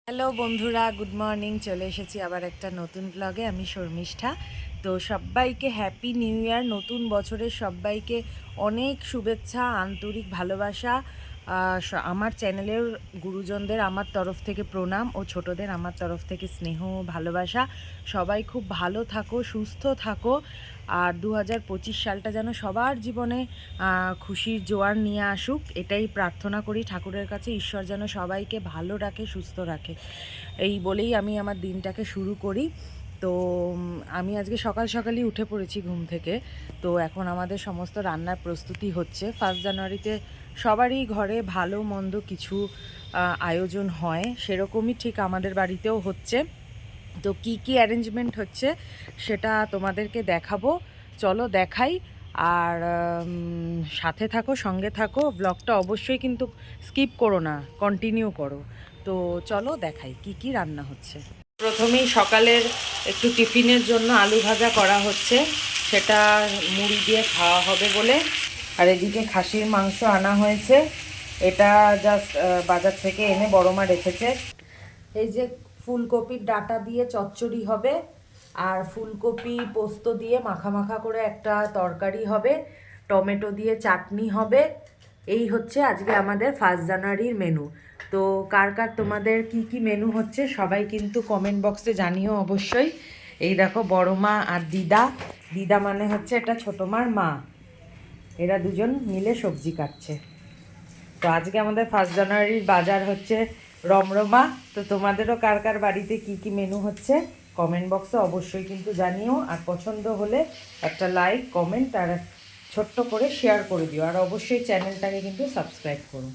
Hello বন্ধুরা, good morning. চলে এসেছি আবার একটা নতুন ব্লগে। আমি শর্মিষ্ঠা। তো সবাইকে হ্যাপি নিউ ইয়ার, নতুন বছরের সবাইকে অনেক শুভেচ্ছা, আন্তরিক ভালোবাসা। আমার চ্যানেলের গুরুজনদের আমার তরফ থেকে প্রণাম ও ছোটদের আমার তরফ থেকে স্নেহ ও ভালোবাসা। সবাই খুব ভালো থাকো, সুস্থ থাকো। আর 2025 সালটা যেন সবার জীবনে খুশির জোয়ার নিয়ে আসুক, এটাই প্রার্থনা করি ঠাকুরের কাছে। ঈশ্বর যেন সবাইকে ভালো রাখে, সুস্থ রাখে, এই বলেই আমি আমার দিনটাকে শুরু করি। তো আমি আজকে সকাল সকালই উঠে পড়েছি ঘুম থেকে। তো এখন আমাদের সমস্ত রান্নার প্রস্তুতি হচ্ছে। 1 জানুয়ারিতে সবারই ঘরে ভালো মন্দ কিছু আয়োজন হয়, সেরকমই ঠিক আমাদের বাড়িতেও হচ্ছে। তো কি কি অ্যারেঞ্জমেন্ট হচ্ছে সেটা তোমাদেরকে দেখাবো, চলো দেখাই। আর সাথে থাকো, সঙ্গে থাকো, ব্লগটা অবশ্যই কিন্তু স্কিপ করো না, কন্টিনিউ করো। তো চলো দেখাই কি কি রান্না হচ্ছে। প্রথমেই সকালের একটু টিফিনের জন্য আলু ভাজা করা হচ্ছে, সেটা মুড়ি দিয়ে খাওয়া হবে বলে। আর এদিকে খাসির মাংস আনা হয়েছে, এটা জাস্ট বাজার থেকে এনে বড় মা রেখেছে। এই যে ফুলকপির ডাঁটা দিয়ে চচ্চড়ি হবে, আর ফুলকপি পোস্ত দিয়ে মাখা মাখা করে একটা তরকারি হবে, টমেটো দিয়ে চাটনি হবে। এই হচ্ছে আজকে আমাদের 1 জানুয়ারির মেনু। তো কার কার তোমাদের কি কি মেনু হচ্ছে সবাই কিন্তু কমেন্ট বক্সে জানিও অবশ্যই। এই দেখো বড় মা আর দিদা, দিদা মানে হচ্ছে এটা ছোটো মার মা, এরা দুজন মিলে সবজি কাটছে। তো আজকে আমাদের 1 জানুয়ারির বাজার হচ্ছে রমরমা। তো তোমাদেরও কার কার বাড়িতে কি কি মেনু হচ্ছে কমেন্ট বক্সে অবশ্যই কিন্তু জানিও। আর পছন্দ হলে একটা লাইক, কমেন্ট আর ছোট্ট করে শেয়ার করে দিও। আর অবশ্যই চ্যানেলটাকে কিন্তু সাবস্ক্রাইব করো।